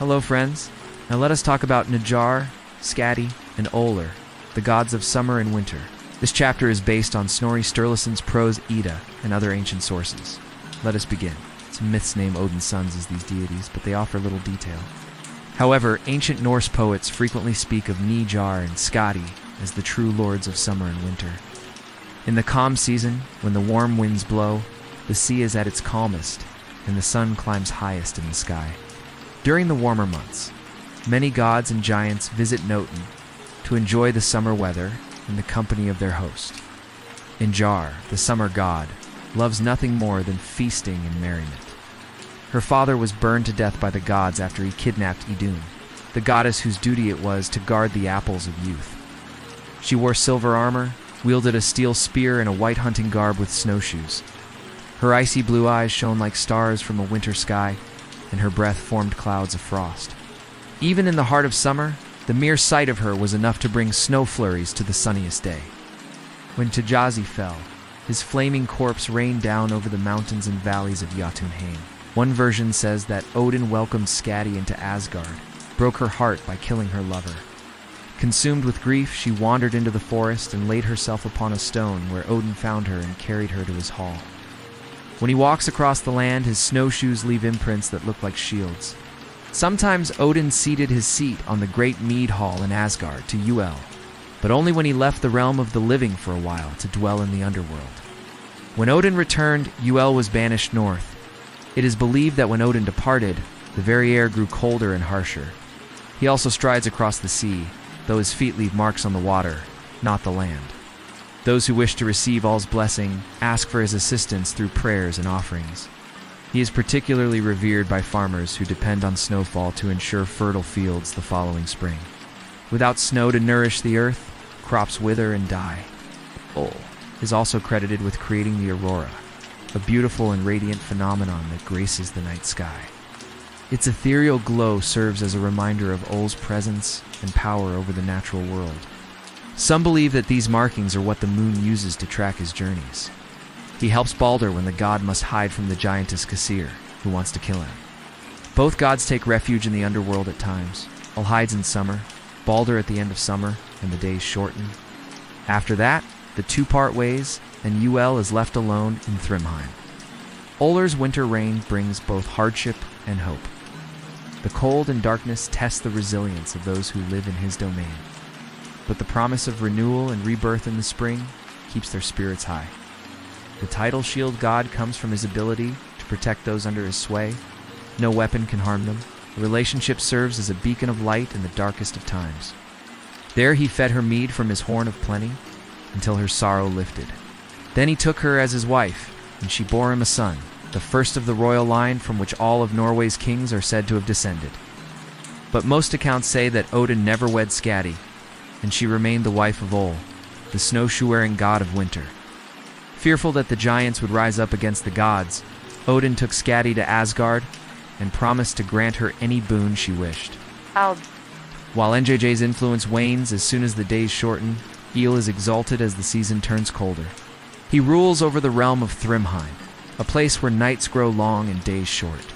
Hello friends, now let us talk about Njörðr, Skadi, and Ullr, the gods of summer and winter. This chapter is based on Snorri Sturluson's prose Edda and other ancient sources. Let us begin. Some myths name Odin's sons as these deities, but they offer little detail. However, ancient Norse poets frequently speak of Njörðr and Skadi as the true lords of summer and winter. In the calm season, when the warm winds blow, the sea is at its calmest, and the sun climbs highest in the sky. During the warmer months, many gods and giants visit Njörðr to enjoy the summer weather in the company of their host. Njörðr, the summer god, loves nothing more than feasting and merriment. Her father was burned to death by the gods after he kidnapped Idun, the goddess whose duty it was to guard the apples of youth. She wore silver armor, wielded a steel spear and a white hunting garb with snowshoes. Her icy blue eyes shone like stars from a winter sky, and her breath formed clouds of frost. Even in the heart of summer, the mere sight of her was enough to bring snow flurries to the sunniest day. When Tjazi fell, his flaming corpse rained down over the mountains and valleys of Jotunheim. One version says that Odin welcomed Skadi into Asgard, broke her heart by killing her lover. Consumed with grief, she wandered into the forest and laid herself upon a stone where Odin found her and carried her to his hall. When he walks across the land, his snowshoes leave imprints that look like shields. Sometimes Odin ceded his seat on the great mead hall in Asgard to Ullr, but only when he left the realm of the living for a while to dwell in the underworld. When Odin returned, Ullr was banished north. It is believed that when Odin departed, the very air grew colder and harsher. He also strides across the sea, though his feet leave marks on the water, not the land. Those who wish to receive Ullr's blessing ask for his assistance through prayers and offerings. He is particularly revered by farmers who depend on snowfall to ensure fertile fields the following spring. Without snow to nourish the earth, crops wither and die. Ullr is also credited with creating the aurora, a beautiful and radiant phenomenon that graces the night sky. Its ethereal glow serves as a reminder of Ullr's presence and power over the natural world. Some believe that these markings are what the moon uses to track his journeys. He helps Baldur when the god must hide from the giantess Kvasir, who wants to kill him. Both gods take refuge in the underworld at times. Ullr hides in summer, Baldur at the end of summer, and the days shorten. After that, the two part ways, and Ullr is left alone in Thrymheim. Ullr's winter reign brings both hardship and hope. The cold and darkness test the resilience of those who live in his domain. But the promise of renewal and rebirth in the spring keeps their spirits high. The tidal shield god comes from his ability to protect those under his sway. No weapon can harm them. The relationship serves as a beacon of light in the darkest of times. There he fed her mead from his horn of plenty until her sorrow lifted. Then he took her as his wife, and she bore him a son, the first of the royal line from which all of Norway's kings are said to have descended. But most accounts say that Odin never wed Skadi, and she remained the wife of Ullr, the snowshoe-wearing god of winter. Fearful that the giants would rise up against the gods, Odin took Skadi to Asgard and promised to grant her any boon she wished. While Njörðr's influence wanes as soon as the days shorten, Ullr is exalted as the season turns colder. He rules over the realm of Thrymheim, a place where nights grow long and days short.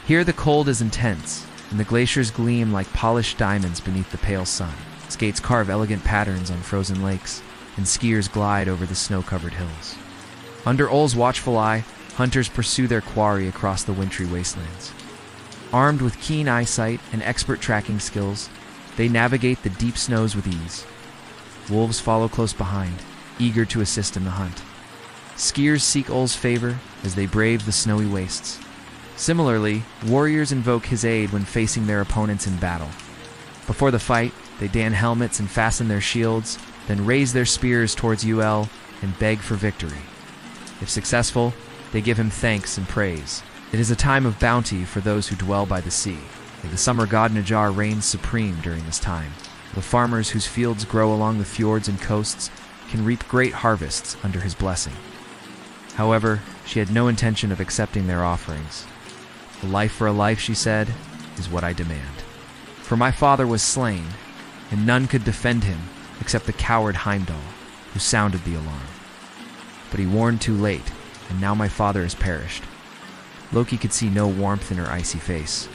Here the cold is intense, and the glaciers gleam like polished diamonds beneath the pale sun. Skates carve elegant patterns on frozen lakes, and skiers glide over the snow-covered hills. Under Ullr's watchful eye, hunters pursue their quarry across the wintry wastelands. Armed with keen eyesight and expert tracking skills, they navigate the deep snows with ease. Wolves follow close behind, eager to assist in the hunt. Skiers seek Ullr's favor as they brave the snowy wastes. Similarly, warriors invoke his aid when facing their opponents in battle. Before the fight, they don helmets and fasten their shields, then raise their spears towards Ullr and beg for victory. If successful, they give him thanks and praise. It is a time of bounty for those who dwell by the sea. The summer god Njörðr reigns supreme during this time. The farmers whose fields grow along the fjords and coasts can reap great harvests under his blessing. However, she had no intention of accepting their offerings. "A life for a life," she said, "is what I demand. For my father was slain, and none could defend him except the coward Heimdall, who sounded the alarm. But he warned too late, and now my father has perished." Loki could see no warmth in her icy face.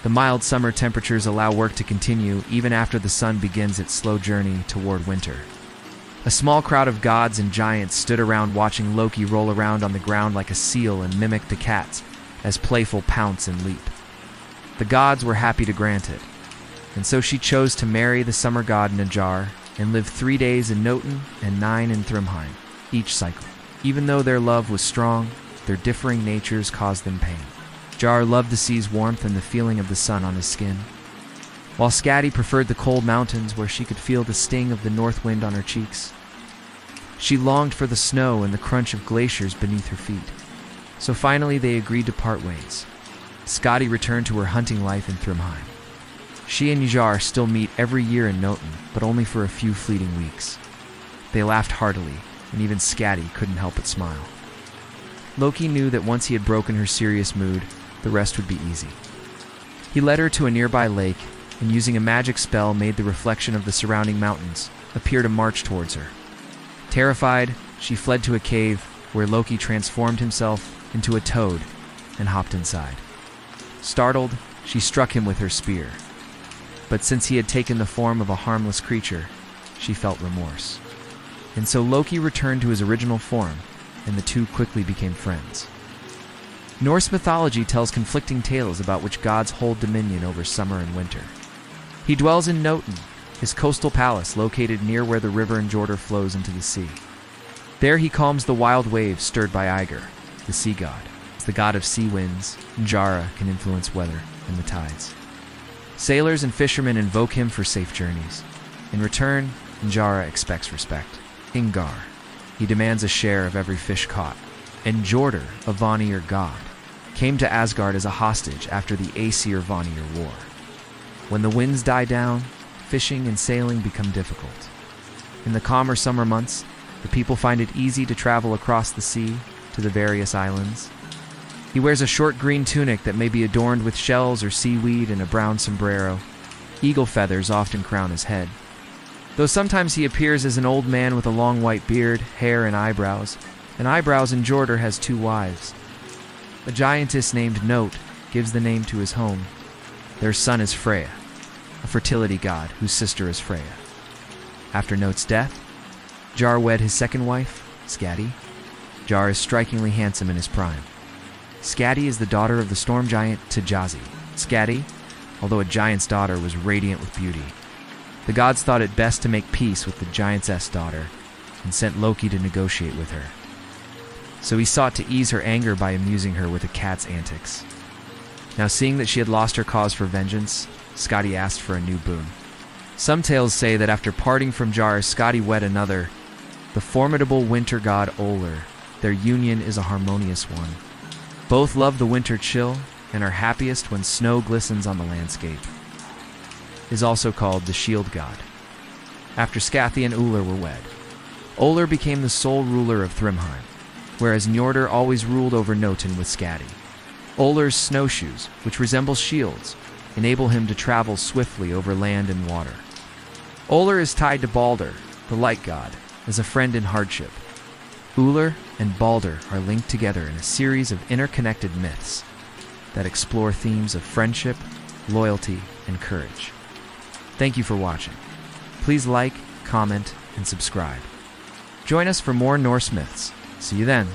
The mild summer temperatures allow work to continue even after the sun begins its slow journey toward winter. A small crowd of gods and giants stood around watching Loki roll around on the ground like a seal and mimic the cats as playful pounce and leap. The gods were happy to grant it, and so she chose to marry the summer god Njörðr and live 3 days in Njörðr and 9 in Thrymheim, each cycle. Even though their love was strong, their differing natures caused them pain. Njörðr loved the sea's warmth and the feeling of the sun on his skin, while Skadi preferred the cold mountains where she could feel the sting of the north wind on her cheeks. She longed for the snow and the crunch of glaciers beneath her feet. So finally they agreed to part ways. Skadi returned to her hunting life in Thrymheim. She and Njörðr still meet every year in Njörðr, but only for a few fleeting weeks. They laughed heartily, and even Skadi couldn't help but smile. Loki knew that once he had broken her serious mood, the rest would be easy. He led her to a nearby lake, and using a magic spell made the reflection of the surrounding mountains appear to march towards her. Terrified, she fled to a cave where Loki transformed himself into a toad and hopped inside. Startled, she struck him with her spear. But since he had taken the form of a harmless creature, she felt remorse. And so Loki returned to his original form, and the two quickly became friends. Norse mythology tells conflicting tales about which gods hold dominion over summer and winter. He dwells in Njörðr, his coastal palace located near where the river Njörðr flows into the sea. There he calms the wild waves stirred by Ullr, the sea god. As the god of sea winds, Njörðr can influence weather and the tides. Sailors and fishermen invoke him for safe journeys. In return, Njörðr expects respect. Ingar, he demands a share of every fish caught. And Njörðr, a Vanir god, came to Asgard as a hostage after the Aesir-Vanir War. When the winds die down, fishing and sailing become difficult. In the calmer summer months, the people find it easy to travel across the sea to the various islands. He wears a short green tunic that may be adorned with shells or seaweed and a brown sombrero. Eagle feathers often crown his head. Though sometimes he appears as an old man with a long white beard, hair, and eyebrows in Njörðr has 2 wives. A giantess named Note gives the name to his home. Their son is Freya, a fertility god whose sister is Freya. After Note's death, Njörðr wed his second wife, Skadi. Njörðr is strikingly handsome in his prime. Skadi is the daughter of the storm giant Tjazi. Skadi, although a giant's daughter, was radiant with beauty. The gods thought it best to make peace with the giantess' daughter and sent Loki to negotiate with her. So he sought to ease her anger by amusing her with a cat's antics. Now seeing that she had lost her cause for vengeance, Skadi asked for a new boon. Some tales say that after parting from Njörðr, Skadi wed another, the formidable winter god Ullr. Their union is a harmonious one. Both love the winter chill and are happiest when snow glistens on the landscape. Is also called the shield god. After Skathi and Ullr were wed, Ullr became the sole ruler of Thrymheim, whereas Njörðr always ruled over Noten with Skadi. Ullr's snowshoes, which resemble shields, enable him to travel swiftly over land and water. Ullr is tied to Baldur, the light god, as a friend in hardship. Ullr and Baldur are linked together in a series of interconnected myths that explore themes of friendship, loyalty, and courage. Thank you for watching. Please like, comment, and subscribe. Join us for more Norse myths. See you then.